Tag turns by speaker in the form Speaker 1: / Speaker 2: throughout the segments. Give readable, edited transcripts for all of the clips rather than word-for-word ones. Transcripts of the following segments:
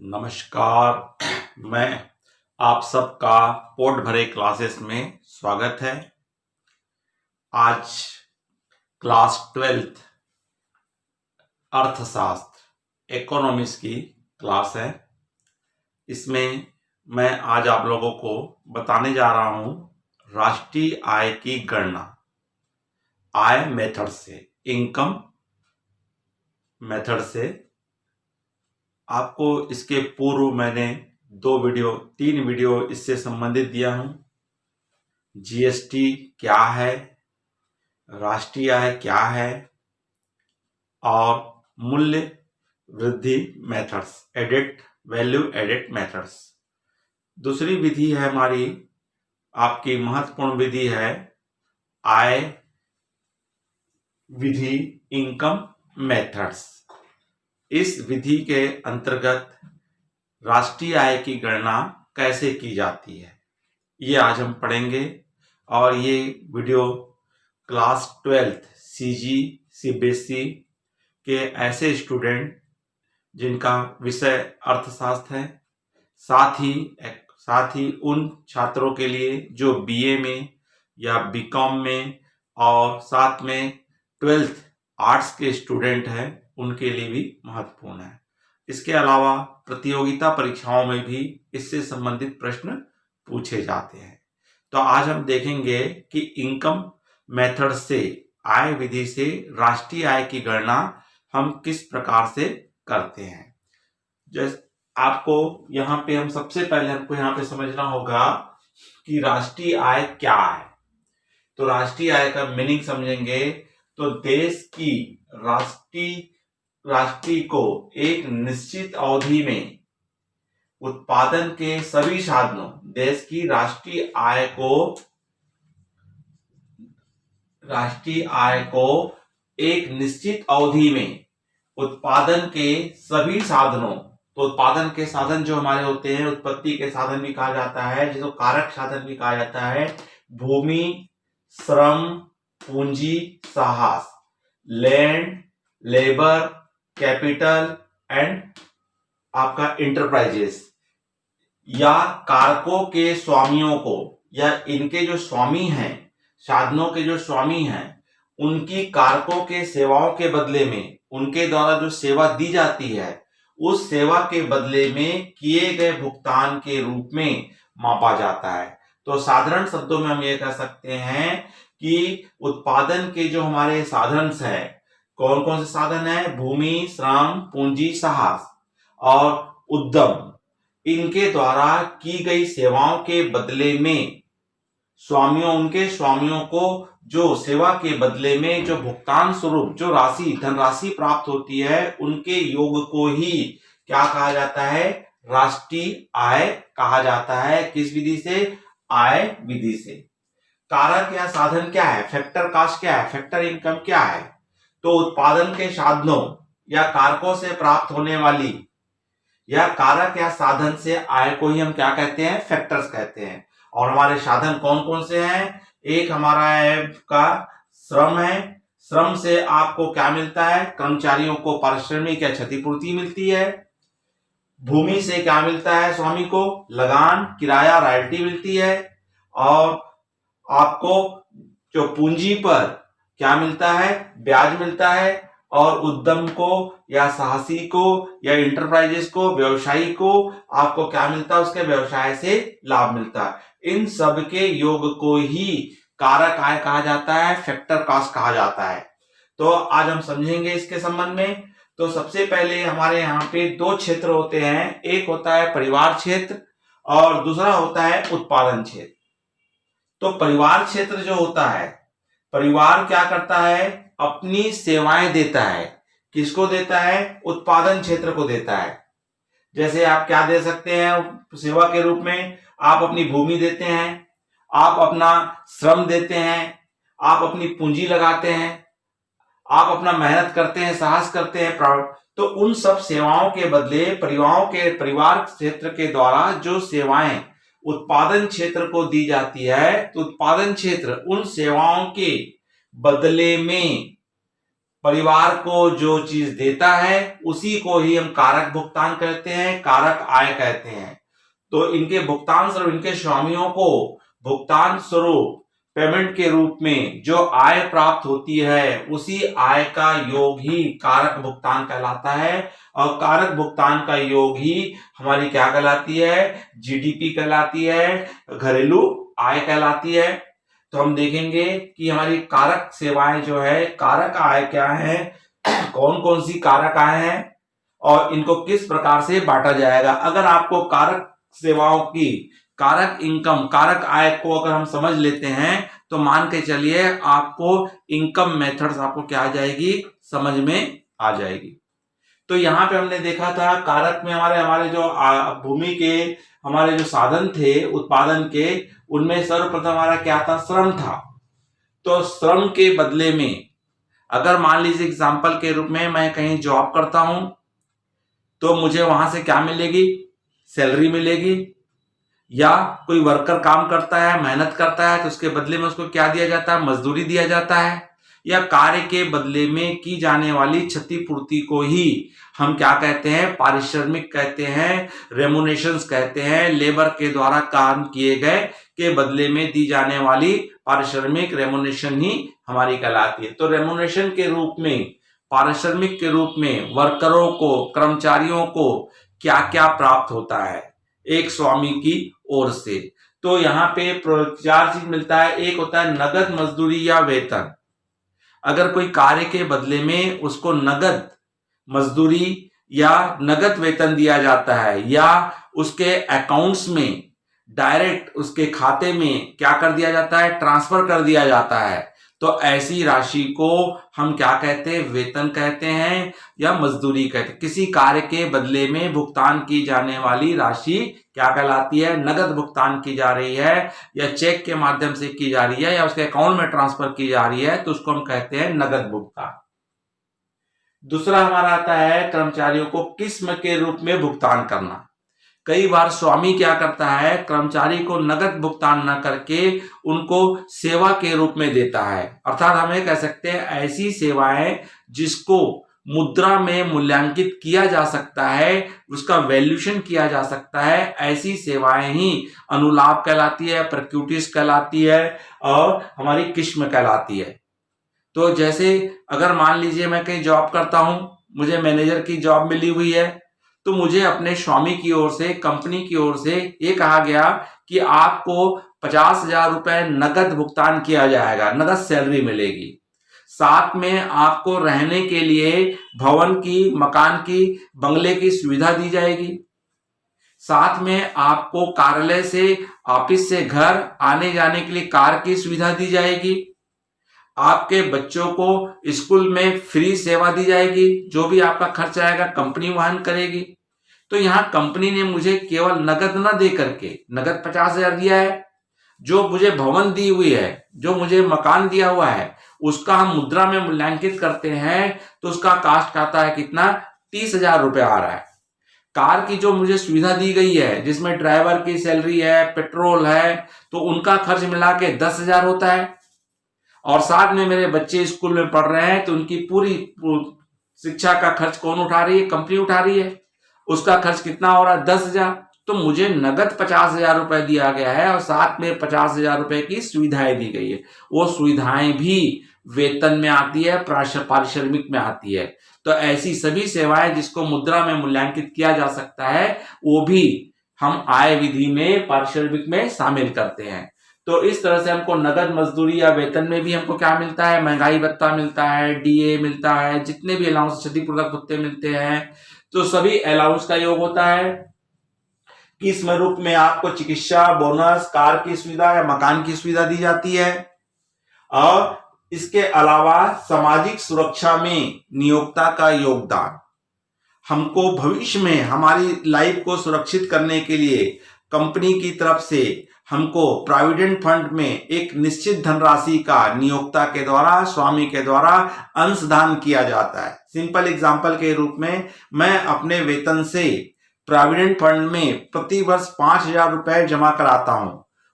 Speaker 1: नमस्कार। मैं आप सबका पोट भरे क्लासेस में स्वागत है। आज क्लास 12th अर्थशास्त्र इकोनॉमिक्स की क्लास है। इसमें मैं आज आप लोगों को बताने जा रहा हूं राष्ट्रीय आय की गणना आय मेथड से, इनकम मेथड से। आपको इसके पूर्व मैंने 3 वीडियो इससे संबंधित दिया हूं। जीएसटी क्या है, राष्ट्रीय आय क्या है और मूल्य वृद्धि मेथड्स, वैल्यू एडिट मेथड्स। दूसरी विधि है हमारी, आपकी महत्वपूर्ण विधि है आय विधि, इनकम मेथड्स। इस विधि के अंतर्गत राष्ट्रीय आय की गणना कैसे की जाती है, ये आज हम पढ़ेंगे। और ये video class 12th CG CBSE के ऐसे स्टूडेंट जिनका विषय अर्थशास्त्र है, साथ ही उन छात्रों के लिए जो बीए में या बीकॉम में और साथ में 12th आर्ट्स के स्टूडेंट हैं, उनके लिए भी महत्वपूर्ण है। इसके अलावा प्रतियोगिता परीक्षाओं में भी इससे संबंधित प्रश्न पूछे जाते हैं। तो आज हम देखेंगे कि इनकम मेथड से, आय विधि से राष्ट्रीय आय की गणना हम किस प्रकार से करते हैं। जैसे आपको यहाँ पे हमको यहाँ पे समझना होगा कि राष्ट्रीय आय क्या है। तो राष्ट्रीय आय का मीनिंग समझेंगे तो देश की राष्ट्रीय को एक निश्चित अवधि में उत्पादन के सभी साधनों, देश की राष्ट्रीय आय को एक निश्चित अवधि में उत्पादन के सभी साधनों, तो उत्पादन के साधन जो हमारे होते हैं, उत्पत्ति के साधन भी कहा जाता है, जिसको कारक साधन भी कहा जाता है। भूमि, श्रम, पूंजी, साहस, लैंड, लेबर, कैपिटल एंड आपका इंटरप्राइजेस, या कारकों के स्वामियों को, या इनके जो स्वामी हैं, साधनों के जो स्वामी हैं, उनकी कारकों के सेवाओं के बदले में, उनके द्वारा जो सेवा दी जाती है, उस सेवा के बदले में किए गए भुगतान के रूप में मापा जाता है। तो साधारण शब्दों में हम ये कह सकते हैं कि उत्पादन के जो हमारे साधन है, कौन कौन से साधन है? भूमि, श्रम, पूंजी, साहस और उद्यम, इनके द्वारा की गई सेवाओं के बदले में उनके स्वामियों को जो सेवा के बदले में जो भुगतान स्वरूप जो धनराशि प्राप्त होती है, उनके योग को ही क्या कहा जाता है? राष्ट्रीय आय कहा जाता है। किस विधि से? आय विधि से। कारक या साधन क्या है? फैक्टर कॉस्ट क्या है? फैक्टर इनकम क्या है? तो उत्पादन के साधनों या कारकों से प्राप्त होने वाली या कारक या साधन से आय को ही हम क्या कहते हैं? फैक्टर्स कहते हैं। और हमारे साधन कौन कौन से हैं? एक हमारा है का श्रम है। श्रम से आपको क्या मिलता है? कर्मचारियों को पारिश्रमिक या क्षतिपूर्ति मिलती है। भूमि से क्या मिलता है? स्वामी को लगान, किराया, रॉयल्टी मिलती है। और आपको जो पूंजी पर क्या मिलता है? ब्याज मिलता है। और उद्यम को या साहसी को या इंटरप्राइजेस को, व्यवसायी को आपको क्या मिलता है? उसके व्यवसाय से लाभ मिलता है। इन सब के योग को ही कारक आय कहा जाता है, फैक्टर कॉस्ट कहा जाता है। तो आज हम समझेंगे इसके संबंध में। तो सबसे पहले हमारे यहाँ पे 2 क्षेत्र होते हैं, एक होता है परिवार क्षेत्र और दूसरा होता है उत्पादन क्षेत्र। तो परिवार क्षेत्र जो होता है, परिवार क्या करता है? अपनी सेवाएं देता है। किसको देता है? उत्पादन क्षेत्र को देता है। जैसे आप क्या दे सकते हैं सेवा के रूप में? आप अपनी भूमि देते हैं, आप अपना श्रम देते हैं, आप अपनी पूंजी लगाते हैं, आप अपना मेहनत करते हैं, साहस करते हैं। तो उन सब सेवाओं के बदले परिवार क्षेत्र के द्वारा जो सेवाएं उत्पादन क्षेत्र को दी जाती है, तो उत्पादन क्षेत्र उन सेवाओं के बदले में परिवार को जो चीज देता है उसी को ही हम कारक भुगतान कहते हैं, कारक आय कहते हैं। तो इनके भुगतान स्वरूप, इनके स्वामियों को भुगतान स्वरूप पेमेंट के रूप में जो आय प्राप्त होती है उसी आय का योग ही कारक भुगतान कहलाता है। और कारक भुगतान का योग ही हमारी क्या कहलाती है? जीडीपी कहलाती है, घरेलू आय कहलाती है। तो हम देखेंगे कि हमारी कारक सेवाएं जो है, कारक आय क्या है, कौन कौन सी कारक आय है और इनको किस प्रकार से बांटा जाएगा। अगर आपको कारक सेवाओं की कारक इनकम, कारक आय को अगर हम समझ लेते हैं तो मान के चलिए आपको इनकम मेथड्स आपको क्या आ जाएगी, समझ में आ जाएगी। तो यहाँ पे हमने देखा था कारक में हमारे जो भूमि के हमारे जो साधन थे उत्पादन के, उनमें सर्वप्रथम हमारा क्या था? श्रम था। तो श्रम के बदले में अगर मान लीजिए एग्जाम्पल के रूप में मैं कहीं जॉब करता हूं तो मुझे वहां से क्या मिलेगी? सैलरी मिलेगी। या कोई वर्कर काम करता है, मेहनत करता है तो उसके बदले में उसको क्या दिया जाता है? मजदूरी दिया जाता है। या कार्य के बदले में की जाने वाली क्षतिपूर्ति को ही हम क्या कहते हैं? पारिश्रमिक कहते हैं, रेमुनेशंस कहते हैं। लेबर के द्वारा काम किए गए के बदले में दी जाने वाली पारिश्रमिक, रेमुनेशन ही हमारी कहलाती है। तो रेमुनेशन के रूप में, पारिश्रमिक के रूप में वर्करों को, कर्मचारियों को क्या क्या प्राप्त होता है एक स्वामी की ओर से? तो यहाँ पे 4 चीज मिलता है। एक होता है नगद मजदूरी या वेतन। अगर कोई कार्य के बदले में उसको नगद मजदूरी या नगद वेतन दिया जाता है या उसके अकाउंट्स में डायरेक्ट उसके खाते में क्या कर दिया जाता है? ट्रांसफर कर दिया जाता है, तो ऐसी राशि को हम क्या कहते हैं? वेतन कहते हैं या मजदूरी कहते हैं। किसी कार्य के बदले में भुगतान की जाने वाली राशि क्या कहलाती है? नगद भुगतान की जा रही है या चेक के माध्यम से की जा रही है या उसके अकाउंट में ट्रांसफर की जा रही है तो उसको हम कहते हैं नगद भुगतान। दूसरा हमारा आता है कर्मचारियों को किस्म के रूप में भुगतान करना। कई बार स्वामी क्या करता है? कर्मचारी को नगद भुगतान न करके उनको सेवा के रूप में देता है। अर्थात हम ये कह सकते हैं ऐसी सेवाएं जिसको मुद्रा में मूल्यांकित किया जा सकता है, उसका वैल्यूएशन किया जा सकता है, ऐसी सेवाएं ही अनुलाभ कहलाती है, प्रक्यूटिस कहलाती है और हमारी किस्म कहलाती है। तो जैसे अगर मान लीजिए मैं कहीं जॉब करता हूं, मुझे मैनेजर की जॉब मिली हुई है, तो मुझे अपने स्वामी की ओर से, कंपनी की ओर से ये कहा गया कि आपको 50,000 रुपए नगद भुगतान किया जाएगा, नगद सैलरी मिलेगी। साथ में आपको रहने के लिए भवन की, मकान की, बंगले की सुविधा दी जाएगी। साथ में आपको कार्यालय से, ऑफिस से घर आने जाने के लिए कार की सुविधा दी जाएगी। आपके बच्चों को स्कूल में फ्री सेवा दी जाएगी, जो भी आपका खर्च आएगा कंपनी वहन करेगी। तो यहाँ कंपनी ने मुझे केवल नगद न दे करके, नगद 50,000 दिया है, जो मुझे भवन दी हुई है, जो मुझे मकान दिया हुआ है, उसका हम मुद्रा में मूल्यांकित करते हैं तो उसका कास्ट आता है कितना? 30,000 रुपए आ रहा है। कार की जो मुझे सुविधा दी गई है, जिसमें ड्राइवर की सैलरी है, पेट्रोल है, तो उनका खर्च मिला के 10,000 होता है। और साथ में मेरे बच्चे स्कूल में पढ़ रहे हैं तो उनकी पूरी शिक्षा का खर्च कौन उठा रही है? कंपनी उठा रही है। उसका खर्च कितना हो रहा है? 10,000। तो मुझे नगद 50,000 रुपए दिया गया है और साथ में 50,000 रुपए की सुविधाएं दी गई है। वो सुविधाएं भी वेतन में आती है, पारिश्रमिक में आती है। तो ऐसी सभी सेवाएं जिसको मुद्रा में मूल्यांकित किया जा सकता है वो भी हम आय विधि में, पारिश्रमिक में शामिल करते हैं। तो इस तरह से हमको नगद मजदूरी या वेतन में भी हमको क्या मिलता है? महंगाई भत्ता मिलता है, डीए मिलता है, जितने भी अलाउंस, क्षतिपूर्वक भत्ते मिलते हैं, तो सभी अलाउंस का योग होता है। किस रूप में आपको चिकित्सा, बोनस, कार की सुविधा या मकान की सुविधा दी जाती है। और इसके अलावा सामाजिक सुरक्षा में नियोक्ता का योगदान, हमको भविष्य में हमारी लाइफ को सुरक्षित करने के लिए कंपनी की तरफ से हमको प्रोविडेंट फंड में एक निश्चित धनराशि का नियोक्ता के द्वारा, स्वामी के द्वारा अंशदान किया जाता है। सिंपल एग्जांपल के रूप में मैं अपने वेतन से प्रोविडेंट फंड में प्रति वर्ष 5,000 रुपए जमा कराता हूं,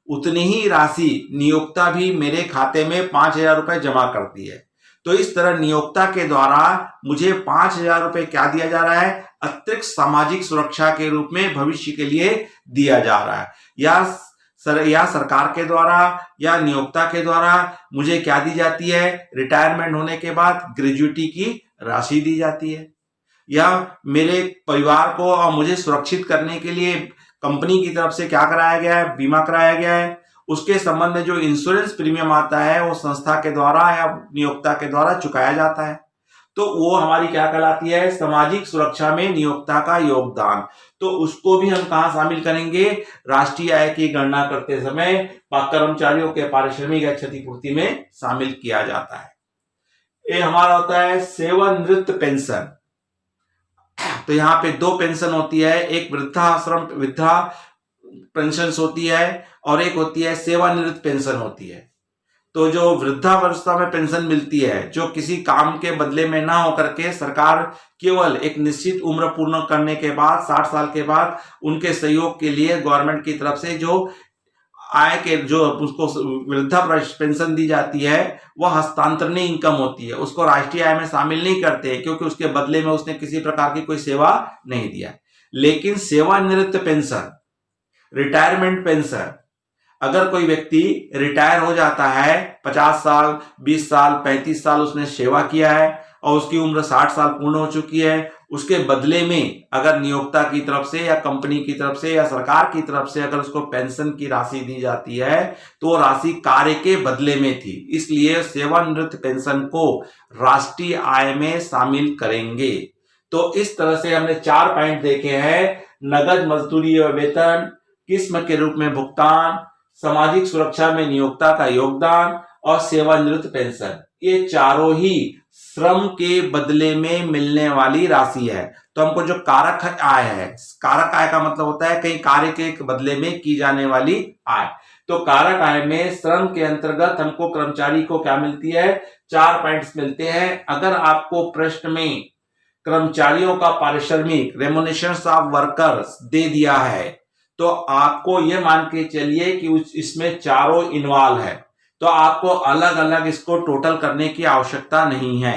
Speaker 1: उतनी ही राशि नियोक्ता भी मेरे खाते में 5,000 रुपए जमा करती है। तो इस तरह नियोक्ता के द्वारा मुझे 5,000 रुपए क्या दिया जा रहा है, अतिरिक्त सामाजिक सुरक्षा के रूप में भविष्य के लिए दिया जा रहा है। या सरकार के द्वारा या नियोक्ता के द्वारा मुझे क्या दी जाती है, रिटायरमेंट होने के बाद ग्रेजुइटी की राशि दी जाती है। या मेरे परिवार को और मुझे सुरक्षित करने के लिए कंपनी की तरफ से क्या कराया गया है, बीमा कराया गया है, उसके संबंध में जो इंश्योरेंस प्रीमियम आता है वो संस्था के द्वारा या नियोक्ता के द्वारा चुकाया जाता है। तो वो हमारी क्या कहलाती है, सामाजिक सुरक्षा में नियोक्ता का योगदान। तो उसको भी हम कहां शामिल करेंगे, राष्ट्रीय आय की गणना करते समय कर्मचारियों के पारिश्रमिक या क्षतिपूर्ति में शामिल किया जाता है। ये हमारा होता है सेवानिवृत्त पेंशन। तो यहाँ पे 2 पेंशन होती है, एक वृद्धा पेंशन होती है और एक होती है सेवानिवृत्त पेंशन होती है। तो जो वृद्धावस्था में पेंशन मिलती है, जो किसी काम के बदले में ना होकर के सरकार केवल एक निश्चित उम्र पूर्ण करने के बाद 60 साल के बाद उनके सहयोग के लिए गवर्नमेंट की तरफ से जो आय के जो उसको वृद्धा पेंशन दी जाती है वह हस्तांतरणीय इनकम होती है, उसको राष्ट्रीय आय में शामिल नहीं करते क्योंकि उसके बदले में उसने किसी प्रकार की कोई सेवा नहीं दिया। लेकिन सेवानिवृत्त पेंशन, रिटायरमेंट पेंशन, अगर कोई व्यक्ति रिटायर हो जाता है, 50 साल 20 साल 35 साल उसने सेवा किया है और उसकी उम्र 60 साल पूर्ण हो चुकी है, उसके बदले में अगर नियोक्ता की तरफ से या कंपनी की तरफ से या सरकार की तरफ से अगर उसको पेंशन की राशि दी जाती है तो वो राशि कार्य के बदले में थी, इसलिए सेवानिवृत्त पेंशन को राष्ट्रीय आय में शामिल करेंगे। तो इस तरह से हमने 4 पॉइंट देखे हैं, नगद मजदूरी और वेतन, किस्म के रूप में भुगतान, सामाजिक सुरक्षा में नियोक्ता का योगदान और सेवानिवृत्त पेंशन। ये चारों ही श्रम के बदले में मिलने वाली राशि है। तो हमको जो कारक आय है, कारक आय का मतलब होता है कहीं कार्य के बदले में की जाने वाली आय। तो कारक आय में श्रम के अंतर्गत हमको कर्मचारी को क्या मिलती है, 4 पॉइंट्स मिलते हैं। अगर आपको प्रश्न में कर्मचारियों का पारिश्रमिक रेम्युनरेशन ऑफ वर्कर्स दे दिया है तो आपको ये मान के चलिए कि इसमें चारों इन्वॉल्व है, तो आपको अलग अलग इसको टोटल करने की आवश्यकता नहीं है।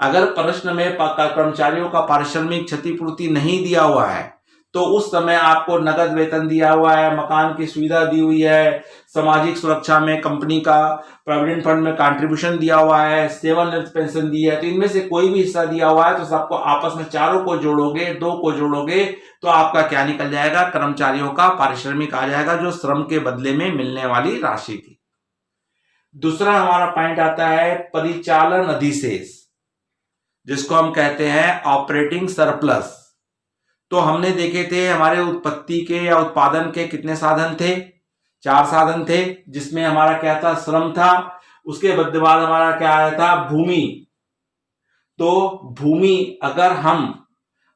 Speaker 1: अगर प्रश्न में कर्मचारियों का पारिश्रमिक क्षतिपूर्ति नहीं दिया हुआ है तो उस समय आपको नगद वेतन दिया हुआ है, मकान की सुविधा दी हुई है, सामाजिक सुरक्षा में कंपनी का प्रोविडेंट फंड में कंट्रीब्यूशन दिया हुआ है, सेवानिवृत्त पेंशन दी है, तो इनमें से कोई भी हिस्सा दिया हुआ है तो सबको आपस में चारों को जोड़ोगे, 2 को जोड़ोगे तो आपका क्या निकल जाएगा, कर्मचारियों का पारिश्रमिक आ जाएगा जो श्रम के बदले में मिलने वाली राशि थी। दूसरा हमारा पॉइंट आता है परिचालन अधिशेष, जिसको हम कहते हैं ऑपरेटिंग सरप्लस। तो हमने देखे थे हमारे उत्पत्ति के या उत्पादन के कितने साधन थे, 4 साधन थे, जिसमें हमारा क्या था, श्रम था। उसके बाद हमारा क्या आया था, भूमि। तो भूमि अगर हम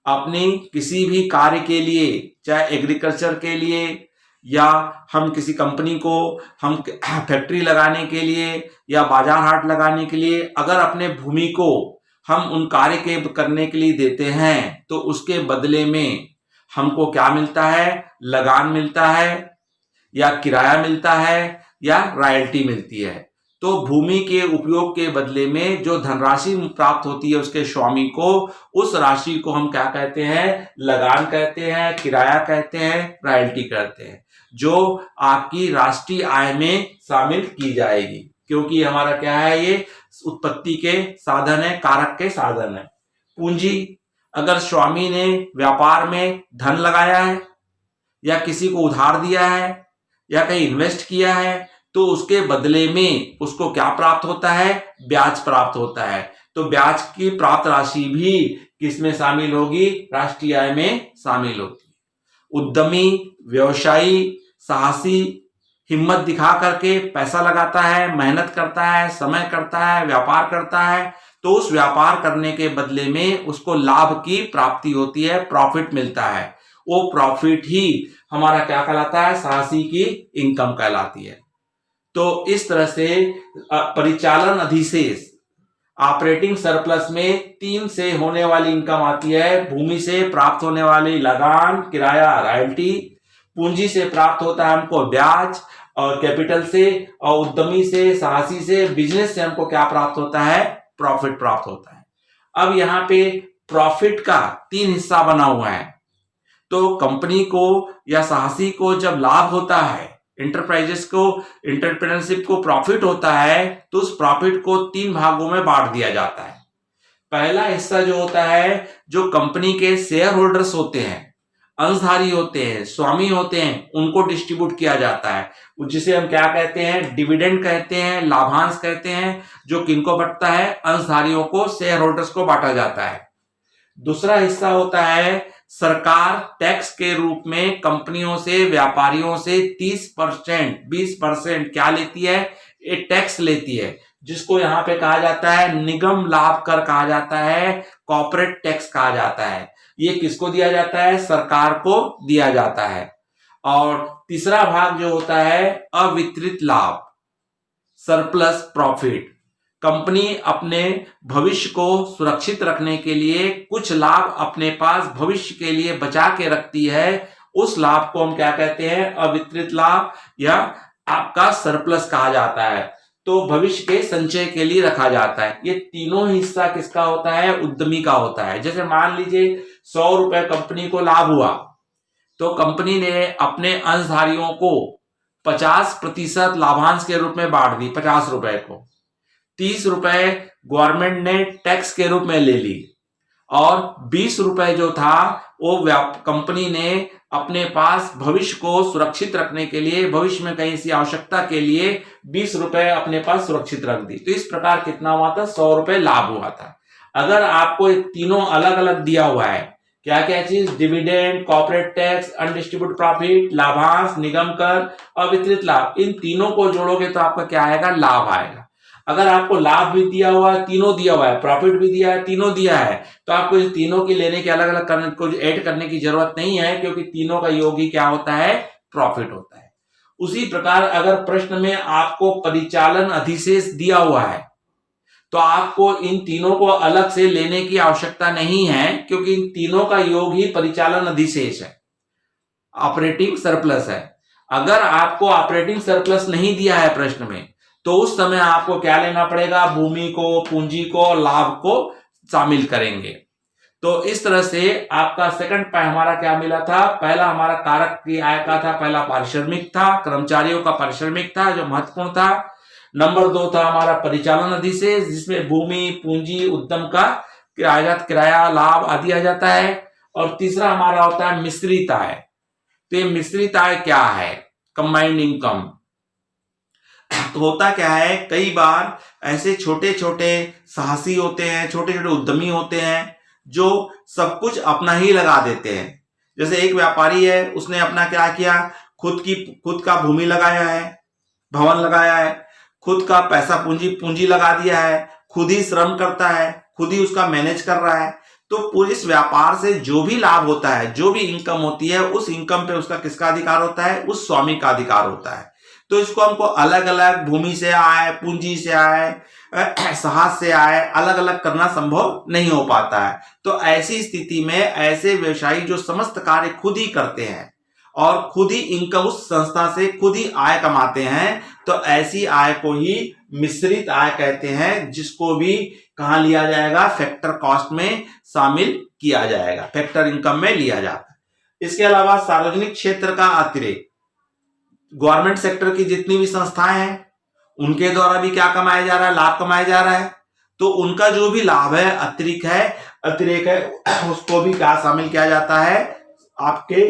Speaker 1: अपनी किसी भी कार्य के लिए, चाहे एग्रीकल्चर के लिए या हम किसी कंपनी को हम फैक्ट्री लगाने के लिए या बाजार हाट लगाने के लिए अगर अपने भूमि को हम उन कार्य के करने के लिए देते हैं तो उसके बदले में हमको क्या मिलता है, लगान मिलता है या किराया मिलता है या रॉयल्टी मिलती है। तो भूमि के उपयोग के बदले में जो धनराशि प्राप्त होती है उसके स्वामी को, उस राशि को हम क्या कहते हैं, लगान कहते हैं, किराया कहते हैं, रॉयल्टी कहते हैं, जो आपकी राष्ट्रीय आय में शामिल की जाएगी, क्योंकि हमारा क्या है, ये उत्पत्ति के साधन है, कारक के साधन है। पूंजी, अगर स्वामी ने व्यापार में धन लगाया है या किसी को उधार दिया है या कहीं इन्वेस्ट किया है तो उसके बदले में उसको क्या प्राप्त होता है, ब्याज प्राप्त होता है। तो ब्याज की प्राप्त राशि भी किसमें शामिल होगी, राष्ट्रीय आय में शामिल होती है। उद्यमी, व्यवसायी, साहसी हिम्मत दिखा करके पैसा लगाता है, मेहनत करता है, समय करता है, व्यापार करता है, तो उस व्यापार करने के बदले में उसको लाभ की प्राप्ति होती है, प्रॉफिट मिलता है। वो प्रॉफिट ही हमारा क्या कहलाता है, साहसी की इनकम कहलाती है। तो इस तरह से परिचालन अधिशेष, ऑपरेटिंग सरप्लस में 3 से होने वाली इनकम आती है। भूमि से प्राप्त होने वाली लगान, किराया, रॉयल्टी। पूंजी से प्राप्त होता है हमको ब्याज, और कैपिटल से, और उद्यमी से, साहसी से, बिजनेस से हमको क्या प्राप्त होता है, प्रॉफिट प्राप्त होता है। अब यहाँ पे प्रॉफिट का 3 हिस्सा बना हुआ है। तो कंपनी को या साहसी को जब लाभ होता है, इंटरप्राइजेस को, एंटरप्रेन्योरशिप को प्रॉफिट होता है, तो उस प्रॉफिट को 3 भागों में बांट दिया जाता है। पहला हिस्सा जो होता है, जो कंपनी के शेयर होल्डर्स होते हैं, अंशधारी होते हैं, स्वामी होते हैं, उनको डिस्ट्रीब्यूट किया जाता है, जिसे हम क्या कहते हैं, डिविडेंड कहते हैं, लाभांश कहते हैं, जो किनको बंटता है, अंशधारियों को, शेयर होल्डर्स को बांटा जाता है। दूसरा हिस्सा होता है, सरकार टैक्स के रूप में कंपनियों से, व्यापारियों से 30%, 20% क्या लेती है, ये टैक्स लेती है, जिसको यहाँ पे कहा जाता है निगम लाभ कर कहा जाता है, कॉर्पोरेट टैक्स कहा जाता है। ये किसको दिया जाता है, सरकार को दिया जाता है। और तीसरा भाग जो होता है, अवितरित लाभ, सरप्लस प्रॉफिट। कंपनी अपने भविष्य को सुरक्षित रखने के लिए कुछ लाभ अपने पास भविष्य के लिए बचा के रखती है, उस लाभ को हम क्या कहते हैं, अवितरित लाभ या आपका सरप्लस कहा जाता है। तो भविष्य के संचय के लिए रखा जाता है। ये तीनों हिस्सा किसका होता है, उद्यमी का होता है। जैसे मान लीजिए 100 रुपए कंपनी को लाभ हुआ, तो कंपनी ने अपने अंशधारियों को 50% लाभांश के रूप में बांट दी, 50 रुपए को। 30 रुपए गवर्नमेंट ने टैक्स के रूप में ले ली, और 20 रुपए जो था वो कंपनी ने अपने पास भविष्य को सुरक्षित रखने के लिए, भविष्य में कहीं सी आवश्यकता के लिए 20 रुपए अपने पास सुरक्षित रख दी। तो इस प्रकार कितना हुआ था, 100 रुपए लाभ हुआ था। अगर आपको तीनों अलग अलग दिया हुआ है, क्या क्या चीज, dividend, corporate tax, undistributed profit, लाभांश, निगम कर, अवितरित लाभ, इन तीनों को जोड़ोगे तो आपका क्या आएगा, लाभ आएगा। अगर आपको लाभ भी दिया हुआ है, तीनों दिया हुआ है, प्रॉफिट भी दिया है, तीनों दिया है, तो आपको इन तीनों की लेने के अलग अलग करने को ऐड करने की जरूरत नहीं है, क्योंकि तीनों का योग ही क्या होता है, प्रॉफिट होता है। उसी प्रकार अगर प्रश्न में आपको परिचालन अधिशेष दिया हुआ है, तो आपको इन तीनों को अलग से लेने की आवश्यकता नहीं है, क्योंकि इन तीनों का योग ही परिचालन अधिशेष है, ऑपरेटिंग सरप्लस है। अगर आपको ऑपरेटिंग सरप्लस नहीं दिया है प्रश्न में, तो उस समय आपको क्या लेना पड़ेगा, भूमि को, पूंजी को, लाभ को शामिल करेंगे। तो इस तरह से आपका सेकंड हमारा क्या मिला था, पहला हमारा कारक की आय का था, पहला पारिश्रमिक था, कर्मचारियों का पारिश्रमिक था जो महत्वपूर्ण था। नंबर 2 था हमारा परिचालन अधिशेष, जिसमें भूमि, पूंजी, उद्यम का किराया, लाभ आदि आ जाता है। और तीसरा हमारा होता है मिश्रित आय। तो ये मिश्रित आय क्या है, कंबाइंड इनकम। तो होता क्या है, कई बार ऐसे छोटे छोटे साहसी होते हैं, छोटे छोटे उद्यमी होते हैं, जो सब कुछ अपना ही लगा देते हैं। जैसे एक व्यापारी है, उसने अपना क्या किया, खुद का भूमि लगाया है, भवन लगाया है, खुद का पैसा पूंजी लगा दिया है, खुद ही श्रम करता है, खुद ही उसका मैनेज कर रहा है। तो पूरे इस व्यापार से जो भी लाभ होता है, जो भी इनकम होती है, उस इनकम पे उसका किसका अधिकार होता है, उस स्वामी का अधिकार होता है। तो इसको हमको अलग अलग, भूमि से आए, पूंजी से आए, साहस से आए, अलग अलग करना संभव नहीं हो पाता है। तो ऐसी स्थिति में ऐसे व्यवसायी जो समस्त कार्य खुद ही करते हैं और खुद ही इनकम, उस संस्था से खुद ही आय कमाते हैं, तो ऐसी आय को ही मिश्रित आय कहते हैं, जिसको भी कहां लिया जाएगा, फैक्टर कॉस्ट में शामिल किया जाएगा, फैक्टर इनकम में लिया जाता है। इसके अलावा सार्वजनिक क्षेत्र का अतिरिक्त गवर्नमेंट सेक्टर की जितनी भी संस्थाएं हैं, उनके द्वारा भी क्या कमाया जा रहा है, लाभ कमाया जा रहा है। तो उनका जो भी लाभ है, अतिरेक है, उसको भी क्या शामिल किया जाता है, आपके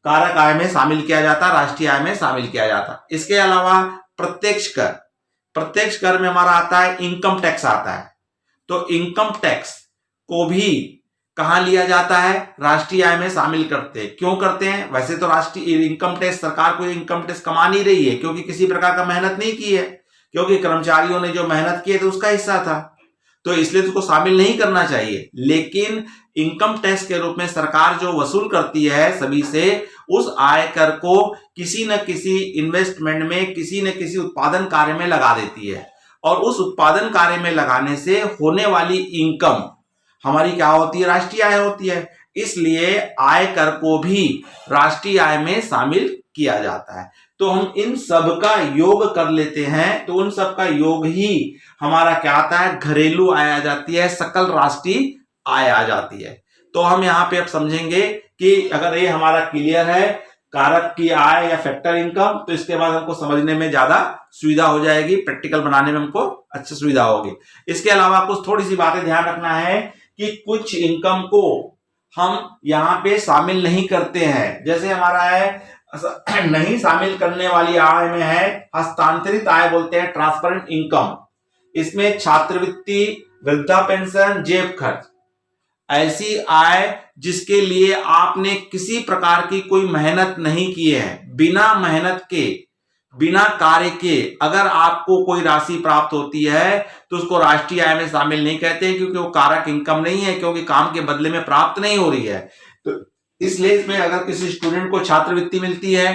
Speaker 1: कारक आय में शामिल किया जाता है, राष्ट्रीय आय में शामिल किया जाता है। इसके अलावा प्रत्यक्ष कर में हमारा आता है इनकम टैक्स आता है। तो इनकम टैक्स को भी कहां लिया जाता है, राष्ट्रीय आय में शामिल करते हैं। क्यों करते हैं, वैसे तो राष्ट्रीय इनकम टैक्स, सरकार को इनकम टैक्स कमा नहीं रही है, क्योंकि किसी प्रकार का मेहनत नहीं की है, क्योंकि कर्मचारियों ने जो मेहनत की है तो उसका हिस्सा था, तो इसलिए उसको शामिल नहीं करना चाहिए। लेकिन इनकम टैक्स के रूप में सरकार जो वसूल करती है सभी से, उस आयकर को किसी न किसी इन्वेस्टमेंट में, किसी न किसी उत्पादन कार्य में लगा देती है, और उस उत्पादन कार्य में लगाने से होने वाली इनकम हमारी क्या होती है, राष्ट्रीय आय होती है। इसलिए आयकर को भी राष्ट्रीय आय में शामिल किया जाता है। तो तो हम इन सब का योग कर लेते हैं, तो उन सब का योग ही हमारा क्या आता है, घरेलू आय आ जाती है, सकल राष्ट्रीय आय आ जाती है। तो हम यहाँ पे अब समझेंगे कि अगर ये हमारा क्लियर है कारक की आय या फैक्टर इनकम, तो इसके बाद हमको समझने में ज्यादा सुविधा हो जाएगी, प्रैक्टिकल बनाने में हमको अच्छी सुविधा होगी। इसके अलावा कुछ थोड़ी सी बातें ध्यान रखना है कि कुछ इनकम को हम यहाँ पे शामिल नहीं करते हैं। जैसे हमारा है नहीं शामिल करने वाली आय में है हस्तांतरित आय, बोलते हैं ट्रांसफरेंट इनकम। इसमें छात्रवृत्ति, वृद्धा पेंशन, जेब खर्च, ऐसी आय जिसके लिए आपने किसी प्रकार की कोई मेहनत नहीं की है, बिना मेहनत के, बिना कार्य के अगर आपको कोई राशि प्राप्त होती है तो उसको राष्ट्रीय आय में शामिल नहीं कहते हैं, क्योंकि वो कारक इनकम नहीं है, क्योंकि काम के बदले में प्राप्त नहीं हो रही है। तो इसलिए इसमें अगर किसी स्टूडेंट को छात्रवृत्ति मिलती है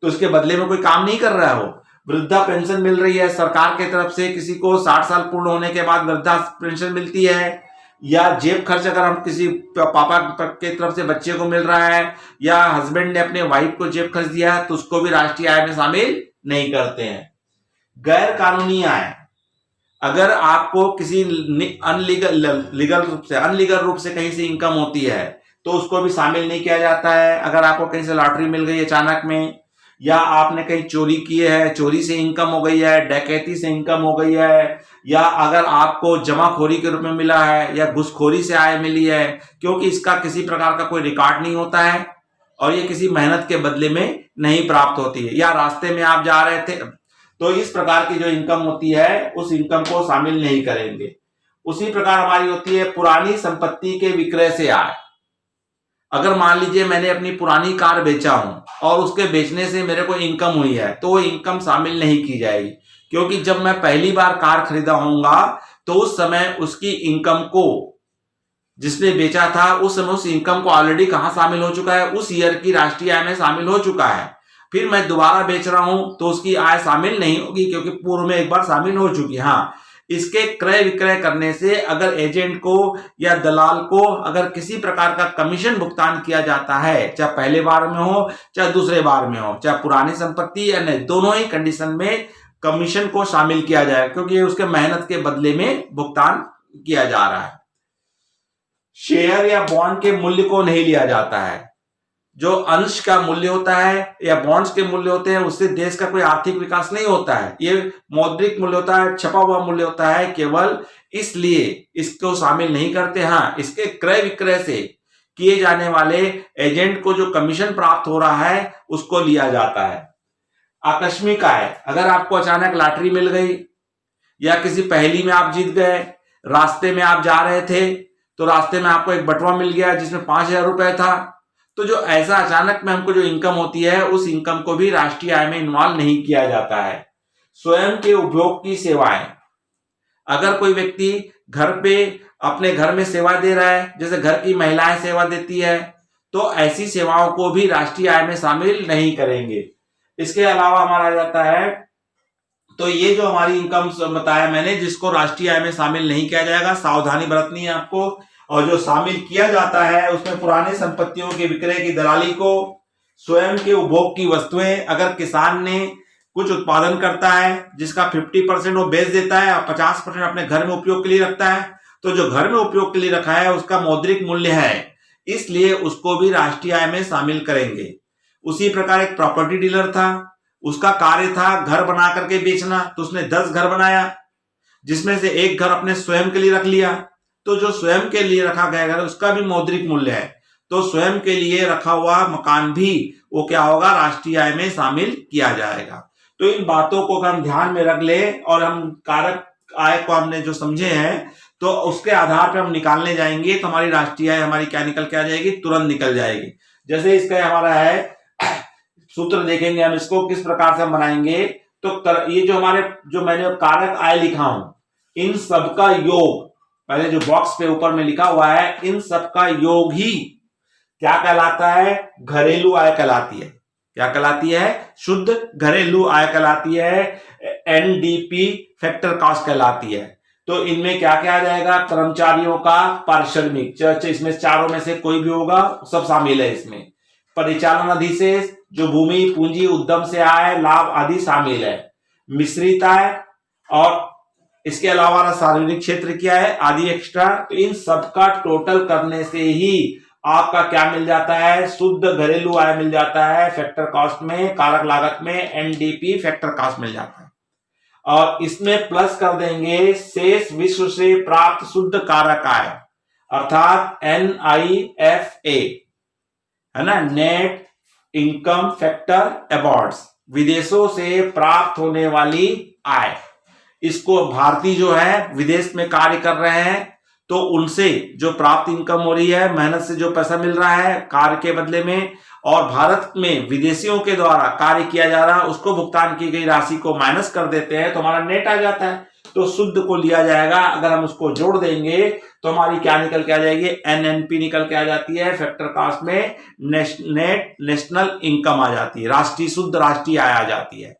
Speaker 1: तो उसके बदले में कोई काम नहीं कर रहा है। वो वृद्धा पेंशन मिल रही है सरकार की तरफ से, किसी को 60 साल पूर्ण होने के बाद वृद्धा पेंशन मिलती है, या जेब खर्च अगर हम किसी पापा की तरफ से बच्चे को मिल रहा है, या हस्बैंड ने अपने वाइफ को जेब खर्च दिया है, तो उसको भी राष्ट्रीय आय में शामिल नहीं करते हैं। गैर कानूनी आय, अगर आपको किसी अनलीगल रूप से कहीं से इनकम होती है तो उसको भी शामिल नहीं किया जाता है। अगर आपको कहीं से लॉटरी मिल गई अचानक में, या आपने कहीं चोरी किए है, चोरी से इनकम हो गई है, डकैती से इनकम हो गई है, या अगर आपको जमाखोरी के रूप में मिला है या घुसखोरी से आय मिली है, क्योंकि इसका किसी प्रकार का कोई रिकॉर्ड नहीं होता है और ये किसी मेहनत के बदले में नहीं प्राप्त होती है, या रास्ते में आप जा रहे थे, तो इस प्रकार की जो इनकम होती है उस इनकम को शामिल नहीं करेंगे। उसी प्रकार हमारी होती है पुरानी संपत्ति के विक्रय से आय। अगर मान लीजिए मैंने अपनी पुरानी कार बेचा हूं और उसके बेचने से मेरे को इनकम हुई है, तो वो इनकम शामिल नहीं की जाएगी, क्योंकि जब मैं पहली बार कार खरीदा होऊंगा तो उस समय उसकी इनकम को, जिसने बेचा था उस समय उस इनकम को ऑलरेडी कहां शामिल हो चुका है, उस ईयर की राष्ट्रीय आय में शामिल हो चुका है। फिर मैं दोबारा बेच रहा हूं तो उसकी आय शामिल नहीं होगी, क्योंकि पूर्व में एक बार शामिल हो चुकी है। हाँ, इसके क्रय विक्रय करने से अगर एजेंट को या दलाल को अगर किसी प्रकार का कमीशन भुगतान किया जाता है, चाहे पहले बार में हो चाहे दूसरे बार में हो, चाहे पुरानी संपत्ति या नहीं, दोनों ही कंडीशन में कमीशन को शामिल किया जाए, क्योंकि उसके मेहनत के बदले में भुगतान किया जा रहा है। शेयर या बॉन्ड के मूल्य को नहीं लिया जाता है। जो अंश का मूल्य होता है या बॉन्ड्स के मूल्य होते हैं, उससे देश का कोई आर्थिक विकास नहीं होता है। ये मौद्रिक मूल्य होता है, छपा हुआ मूल्य होता है, केवल इसलिए इसको शामिल नहीं करते। हाँ, इसके क्रय विक्रय से किए जाने वाले एजेंट को जो कमीशन प्राप्त हो रहा है उसको लिया जाता है। आकस्मिक आय, अगर आपको अचानक लॉटरी मिल गई या किसी पहेली में आप जीत गए, रास्ते में आप जा रहे थे तो रास्ते में आपको एक बटुआ मिल गया जिसमें 5,000 रुपए था, तो जो ऐसा अचानक में हमको जो इनकम होती है उस इनकम को भी राष्ट्रीय आय में इन्वॉल्व नहीं किया जाता है। स्वयं के उपभोग की सेवाएं, अगर कोई व्यक्ति घर पे अपने घर में सेवा दे रहा है, जैसे घर की महिलाएं सेवा देती है, तो ऐसी सेवाओं को भी राष्ट्रीय आय में शामिल नहीं करेंगे। इसके अलावा हमारा आ जाता है, तो ये जो हमारी इनकम बताया मैंने, जिसको राष्ट्रीय आय में शामिल नहीं किया जाएगा, सावधानी बरतनी है आपको। और जो शामिल किया जाता है उसमें पुरानी संपत्तियों के विक्रय की दलाली को, स्वयं के उपभोग की वस्तुएं, अगर किसान ने कुछ उत्पादन करता है जिसका 50% वो बेच देता है और 50% अपने घर में उपयोग के लिए रखता है, तो जो घर में उपयोग के लिए रखा है उसका मौद्रिक मूल्य है, इसलिए उसको भी राष्ट्रीय आय में शामिल करेंगे। उसी प्रकार एक प्रॉपर्टी डीलर था, उसका कार्य था घर बना करके बेचना, तो उसने 10 घर बनाया जिसमें से एक घर अपने स्वयं के लिए रख लिया, तो जो स्वयं के लिए रखा गया घर उसका भी मौद्रिक मूल्य है, तो स्वयं के लिए रखा हुआ मकान भी वो क्या होगा, राष्ट्रीय आय में शामिल किया जाएगा। तो इन बातों को हम ध्यान में रख ले और हम कारक आय को हमने जो समझे हैं तो उसके आधार पर हम निकालने जाएंगे, तो हमारी राष्ट्रीय आय हमारी क्या निकल के आ जाएगी, तुरंत निकल जाएगी। जैसे इसका हमारा है सूत्र देखेंगे हम, इसको किस प्रकार से हम बनाएंगे, तो ये जो मैंने कारक आय लिखा हूं, इन सबका योग, पहले जो बॉक्स पे ऊपर में लिखा हुआ है, इन सबका योग ही क्या कहलाता है, घरेलू आय कहलाती है। क्या कहलाती है, शुद्ध घरेलू आय कहलाती है, एनडीपी फैक्टर कॉस्ट कहलाती है। तो इनमें क्या क्या आ जाएगा, कर्मचारियों का पारिश्रमिक, इसमें चारों में से कोई भी होगा सब शामिल है इसमें। परिचालन अधिशेष, जो भूमि, पूंजी, उद्यम से आय, लाभ आदि शामिल है। मिश्रित आय और इसके अलावा सार्वजनिक क्षेत्र क्या है आदि एक्स्ट्रा। तो इन सबका टोटल करने से ही आपका क्या मिल जाता है, शुद्ध घरेलू आय मिल जाता है फैक्टर कॉस्ट में, कारक लागत में एनडीपी फैक्टर कॉस्ट मिल जाता है। और इसमें प्लस कर देंगे शेष विश्व से प्राप्त शुद्ध कारक आय अर्थात NIFA, है ना, नेट इनकम फैक्टर अवॉर्ड्स, विदेशों से प्राप्त होने वाली आय। इसको भारतीय जो है विदेश में कार्य कर रहे हैं तो उनसे जो प्राप्त इनकम हो रही है, मेहनत से जो पैसा मिल रहा है कार्य के बदले में, और भारत में विदेशियों के द्वारा कार्य किया जा रहा है उसको भुगतान की गई राशि को माइनस कर देते हैं तो हमारा नेट आ जाता है। तो शुद्ध को लिया जाएगा, अगर हम उसको जोड़ देंगे तो हमारी क्या निकल के आ जाएगी, NNP निकल के आ जाती है फैक्टर कास्ट में, नेट नेशनल इनकम आ जाती है, राष्ट्रीय शुद्ध राष्ट्रीय आय आ जाती है।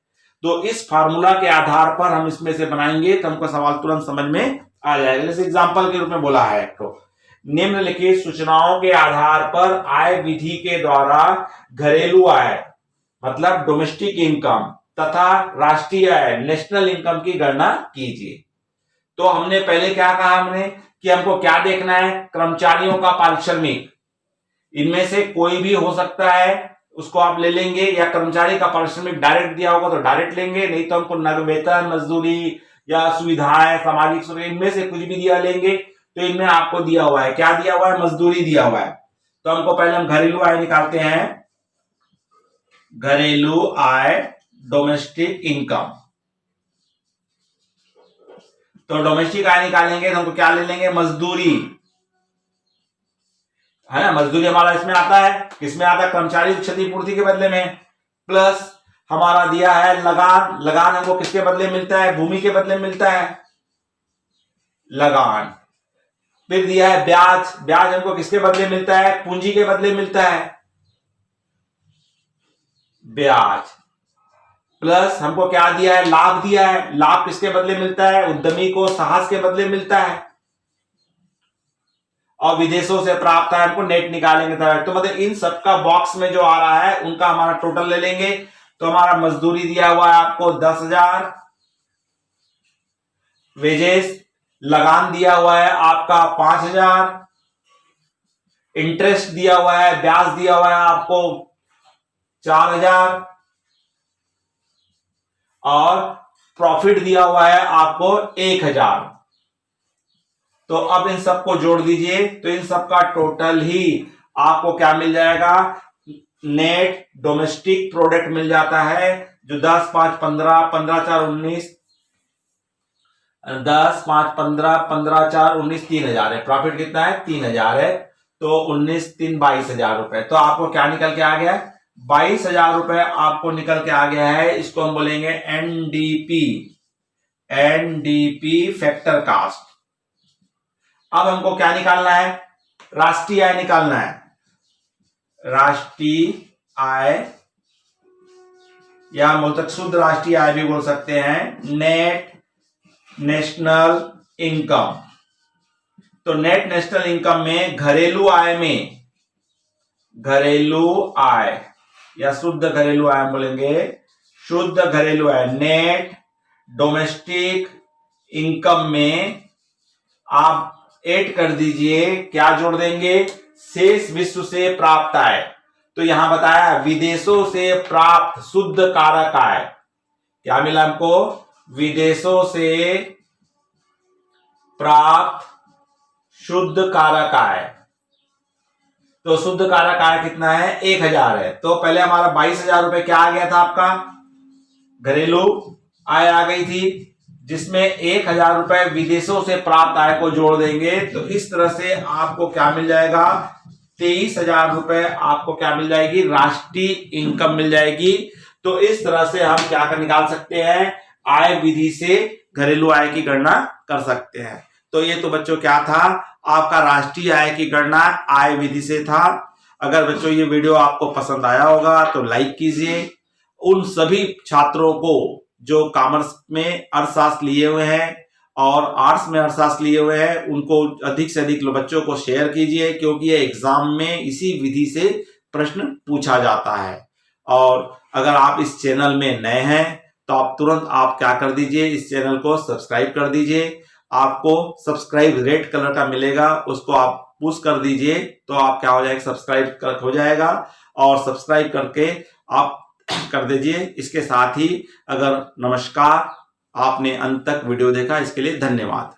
Speaker 1: तो इस फार्मूला के आधार पर हम इसमें से बनाएंगे तो हमको सवाल तुरंत समझ में आ जाएगा। जैसे एग्जांपल के रूप में बोला है तो निम्नलिखित सूचनाओं के आधार पर आय विधि के द्वारा घरेलू आय मतलब डोमेस्टिक इनकम तथा राष्ट्रीय आय नेशनल इनकम की गणना कीजिए। तो हमने पहले क्या कहा हमने कि हमको क्या देखना है, कर्मचारियों का पारिश्रमिक, इनमें से कोई भी हो सकता है उसको आप ले लेंगे, या कर्मचारी का पारिश्रमिक डायरेक्ट दिया होगा तो डायरेक्ट लेंगे, नहीं तो हमको नगद वेतन, मजदूरी या सुविधाएं, सामाजिक सुविधा, इनमें से कुछ भी दिया लेंगे। तो इनमें आपको दिया हुआ है, क्या दिया हुआ है, मजदूरी दिया हुआ है। तो हमको पहले हम घरेलू आय निकालते हैं, घरेलू आय डोमेस्टिक इनकम। तो डोमेस्टिक आय निकालेंगे तो हमको क्या ले लेंगे, मजदूरी, है ना, मजदूरी हमारा इसमें आता है, किसमें आता है, कर्मचारी क्षतिपूर्ति के बदले में, प्लस हमारा दिया है लगान, लगान हमको किसके बदले मिलता है, भूमि के बदले मिलता है लगान। फिर दिया है ब्याज, ब्याज हमको किसके बदले मिलता है, पूंजी के बदले मिलता है ब्याज, प्लस हमको क्या दिया है, लाभ दिया है, लाभ किसके बदले मिलता है, उद्यमी को साहस के बदले मिलता है, और विदेशों से प्राप्त है हमको नेट निकालेंगे तो मतलब इन सबका बॉक्स में जो आ रहा है उनका हमारा टोटल ले लेंगे। तो हमारा मजदूरी दिया हुआ है आपको 10,000, वेजेस लगान दिया हुआ है आपका 5,000, इंटरेस्ट दिया हुआ है, ब्याज दिया हुआ है आपको 4,000 और प्रॉफिट दिया हुआ है आपको 1,000। तो अब इन सबको जोड़ दीजिए तो इन सबका टोटल ही आपको क्या मिल जाएगा, नेट डोमेस्टिक प्रोडक्ट मिल जाता है, जो 10, 5, 15, 15, 4, 19, 10, 5, 15, 15, 4, 19, 3,000 है। प्रॉफिट कितना है, 3,000 है। तो 19, 3, 22,000 रुपए। तो आपको क्या निकल के आ गया, 22,000 रुपए आपको निकल के आ गया है। इसको हम बोलेंगे एनडीपी, एनडीपी फैक्टर कास्ट। अब हमको क्या निकालना है, राष्ट्रीय आय निकालना है। राष्ट्रीय आय या बोलते शुद्ध राष्ट्रीय आय भी बोल सकते हैं, नेट नेशनल इनकम। तो नेट नेशनल इनकम में घरेलू आय में, घरेलू आय या शुद्ध घरेलू आय बोलेंगे, शुद्ध घरेलू आय नेट डोमेस्टिक इनकम में आप ऐड कर दीजिए, क्या जोड़ देंगे, शेष विश्व से प्राप्त आय। तो यहां बताया विदेशों से प्राप्त शुद्ध कारक आय, क्या मिला हमको, विदेशों से प्राप्त शुद्ध कारक आय। तो शुद्ध कारक आय कितना है, 1,000 है। तो पहले हमारा 22,000 रुपए क्या आ गया था, आपका घरेलू आय आ गई थी, जिसमें 1,000 रुपए विदेशों से प्राप्त आय को जोड़ देंगे। तो इस तरह से आपको क्या मिल जाएगा, 23,000 रुपए आपको क्या मिल जाएगी, राष्ट्रीय इनकम मिल जाएगी। तो इस तरह से हम क्या कर निकाल सकते हैं, आय विधि से घरेलू आय की गणना कर सकते हैं। तो ये तो बच्चों क्या था, आपका राष्ट्रीय आय की गणना आय विधि से था। अगर बच्चों ये वीडियो आपको पसंद आया होगा तो लाइक कीजिए। उन सभी छात्रों को जो कॉमर्स में अर्थशास्त्र लिए हुए हैं और आर्ट्स में अर्थशास्त्र लिए हुए हैं, उनको अधिक से अधिक बच्चों को शेयर कीजिए, क्योंकि ये एग्जाम में इसी विधि से प्रश्न पूछा जाता है। और अगर आप इस चैनल में नए हैं तो आप तुरंत क्या कर दीजिए, इस चैनल को सब्सक्राइब कर दीजिए। आपको सब्सक्राइब रेड कलर का मिलेगा, उसको आप पुश कर दीजिए तो आप क्या हो जाएगा, सब्सक्राइब हो जाएगा। और सब्सक्राइब करके आप कर दीजिए। इसके साथ ही अगर नमस्कार, आपने अंत तक वीडियो देखा इसके लिए धन्यवाद।